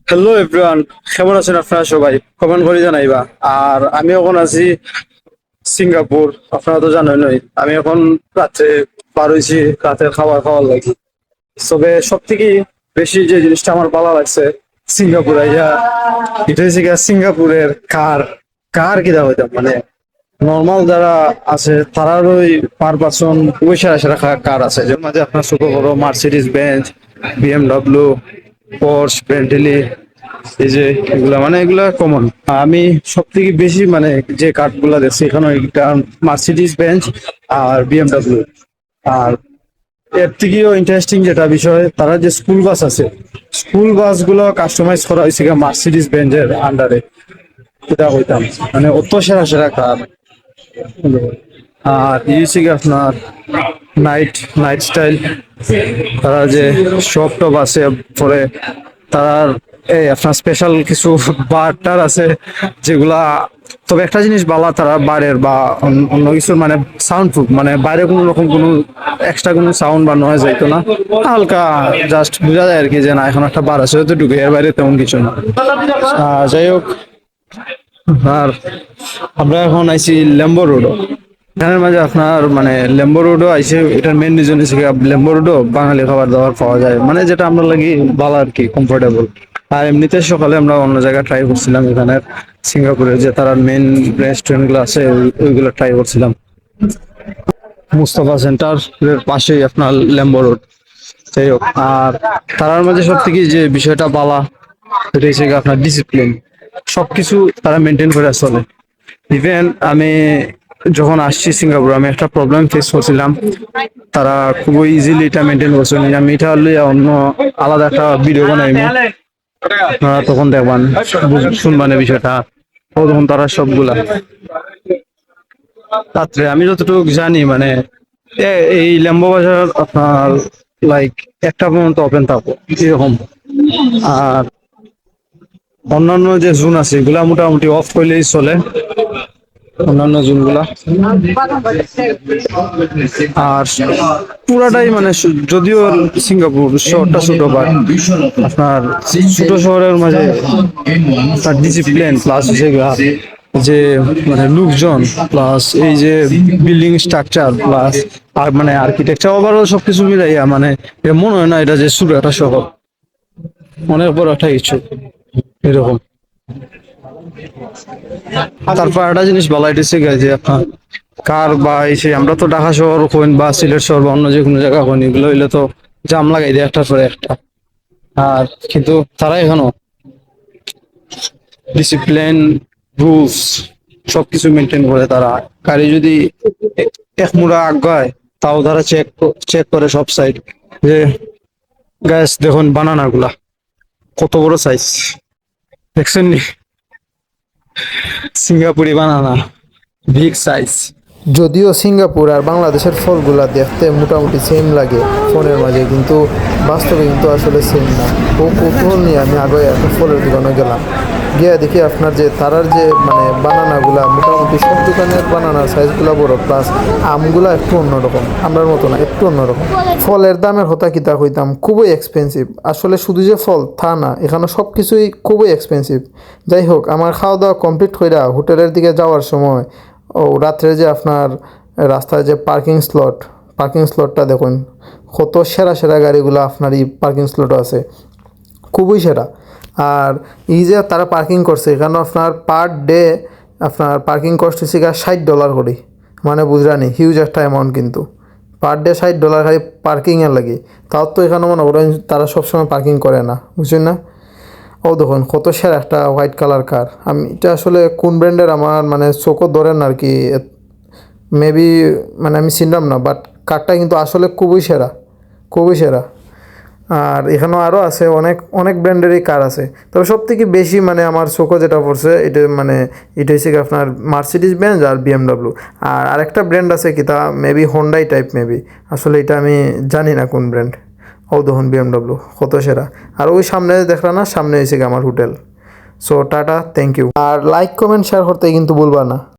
Hello everyone, কেমন আছেন আপনারা সবাই? কমেন্ট করে জানাইবা। আর আমি এখন আছি সিঙ্গাপুর। আপনারা তো জানেনই আমি এখন রাত্রে পার হইছি রাতের খাবার খাওয়ার লাগি। তবে সব থেকে বেশি যে জিনিসটা আমার ভালো লাগছে সিঙ্গাপুর আইয়া, এটা হচ্ছে গিয়া সিঙ্গাপুরের কার। কার কিনা হইতাম মানে নর্মাল যারা আছে তারার ওই পার পার্সন ওই সেরা সেরা কার আছে, যের মাঝে আপনার ছোট বড় মার্সিডিজ বেঞ্চ, বিএমডব্লিউ, পোর্শ, বেন্টলি, এই যে এগুলা মানে এগুলা কমন। আমি সব থেকে বেশি মানে যে কার গুলা দেখছি এখানে একটা মার্সিডিজ বেঞ্চ আর বিএমডব্লিউ। আর এর থেকেও ইন্টারেস্টিং যেটা বিষয়, তারা যে স্কুল বাস আছে, স্কুল বাস গুলো কাস্টমাইজ করা হয়েছে মার্সিডিজ বেঞ্চের আন্ডারে। এটা হইতাম মানে অত সেরা সেরা কার। আর ইউসি আপনার নাইট নাইট স্টাইল, তারা যে শপ টপ আছে পরে তার এই আপনার স্পেশাল কিছু বারটার আছে যেগুলা। তবে একটা জিনিস বালা, তারা বাইরের বা অন্য কিছুর মানে সাউন্ড প্রুফ, মানে বাইরে কোনো রকম কোনো এক্সট্রা কোনো সাউন্ড বা নয়েজ যাইতো না। হালকা জাস্ট বোঝা যায় আর কি যে না এখন একটা বার আছে, হয়তো ঢুকে এর বাইরে তেমন কিছু না। যাই হোক, আর আমরা এখন আইছি ল্যাম্বো রোড। এখানের মাঝে আপনার মানে লেম্বো রোডও আইছে। এটার মেন রিজন হচ্ছে লেম্বো রোডও বাঙালি খাবার দাবার পাওয়া যায়, মানে যেটা আমরা লাগি ভালো আর কি, কমফোর্টেবল। আর এমনিতে সকালে আমরা অন্য জায়গায় ট্রাই করছিলাম, এখানে সিঙ্গাপুরের যে তার মেন রেস্টুরেন্ট গুলো আছে ওইগুলো ট্রাই করছিলাম। মুস্তাফা সেন্টার এর পাশেই আপনার লেম্বো রোড। যাই হোক, আর তারার মাঝে সব থেকে যে বিষয়টা বালা, সেটা হচ্ছে গিয়ে আপনার ডিসিপ্লিন। সবকিছু তারা মেনটেন করে চলে। ইভেন আমি যখন আসছি সিঙ্গাপুর, আমি একটা প্রবলেম ফেস করছিলাম, তারা খুবই ইজিলি এটা মেনটেন করছেন। আমি এটা লইয়া অন্য আলাদা একটা ভিডিও বানাইবো, আপনারা তখন দেখবেন, শুনবান এই বিষয়টা। তখন তারা সবগুলা রাত্রে আমি যতটুকু জানি মানে এই ল্যাম্বো বাজার আপনার লাইক একটা পর্যন্ত ওপেন থাকবো এরকম। আর অন্যান্য যে জোন আছে এগুলা মোটামুটি অফ করলেই চলে, অন্যান্য জোনগুলা। আর পুরাটাই মানে যদিও সিঙ্গাপুর শহরটা ছোট, বাট আপনার ছোট শহরের মাঝে তার ডিসিপ্লিন প্লাস যে মানে লোকজন প্লাস এই যে বিল্ডিং স্ট্রাকচার প্লাস আর মানে আর্কিটেকচার ওভারঅল সবকিছু মিলাইয়া মানে মনে হয় না এটা যে ছোট একটা শহর, অনেক বড় একটা কিছু এরকম। তারপর একটা জিনিস বলা হইতেছে যে আপনার কার বা এসে আমরা তো ঢাকা শহর হইন বা সিলেট শহর বা অন্য যে কোনো জায়গা হইন, এগুলো হইলে তো জাম লাগাই দেয় একটার পরে একটা। আর কিন্তু তারা এখনো ডিসিপ্লিন, রুলস সবকিছু মেনটেন করে। তারা গাড়ি যদি এক মুড়া আগায় তাও তারা চেক চেক করে সব সাইড। যে গ্যাস দেখুন বানানা গুলা কত বড় সাইজ, দেখছেন নি? সিঙ্গাপুরি বানানা, বিগ সাইজ। যদিও সিঙ্গাপুর আর বাংলাদেশের ফলগুলা দেখতে মোটামুটি সেম লাগে ফোনের মাঝে, কিন্তু বাস্তবে কিন্তু আসলে সেম না। ও কৌতূহল নিয়ে আমি আগে একটা ফলের দোকানে গেলাম, গিয়ে দেখি আপনার যে তারার যে মানে বানানাগুলা মোটামুটি সব দোকানের বানানার সাইজগুলো বড়, প্লাস আমগুলা একটু অন্যরকম, আমরার মতো না, একটু অন্যরকম। ফলের দামের হতা কিতা হইতাম খুবই এক্সপেন্সিভ। আসলে শুধু যে ফল তা না, এখানে সব কিছুই খুবই এক্সপেন্সিভ। যাই হোক, আমার খাওয়া দাওয়া কমপ্লিট কইরা হোটেলের দিকে যাওয়ার সময় ও রাত্রে যে আপনার রাস্তায় যে পার্কিং স্লটটা দেখুন, কত সেরা সেরা গাড়িগুলো আপনার এই পার্কিং স্লটও আছে, খুবই সেরা। আর এই যে তারা পার্কিং করছে এখানে আপনার পার ডে আপনার পার্কিং কস্ট হচ্ছে $60 করে, মানে বুঝরানি হিউজ একটা অ্যামাউন্ট কিন্তু। পার ডে $60 খালি পার্কিংয়ের লাগে। তাও তো এখানে মনে করেন তারা সবসময় পার্কিং করে না, বুঝছেন না? ও দেখুন কত সেরা একটা হোয়াইট কালার কার। আমি এটা আসলে কোন ব্র্যান্ডের আমার মানে চোখও ধরেন আর কি, মেবি মানে আমি চিনলাম না, বাট কারটা কিন্তু আসলে খুবই সেরা, খুবই সেরা। আর এখানেও আরও আছে অনেক অনেক ব্র্যান্ডেরই কার আছে। তবে সব থেকে বেশি মানে আমার চোখও যেটা পড়ছে এটা মানে এটা হচ্ছে কি আপনার মার্সিডিজ বেঞ্জ আর বিএমডব্লিউ। আর আরেকটা ব্র্যান্ড আছে কি তা মেবি হোন্ডাই টাইপ মেবি, আসলে এটা আমি জানি না কোন ব্র্যান্ড। ও দেখুন বিএমডব্লিউ কত সেরা। আর ওই সামনে দেখলা না, সামনে হয়েছে কি আমার hotel. So tata, thank you. আর লাইক কমেন্ট শেয়ার করতে কিন্তু ভুলবা না।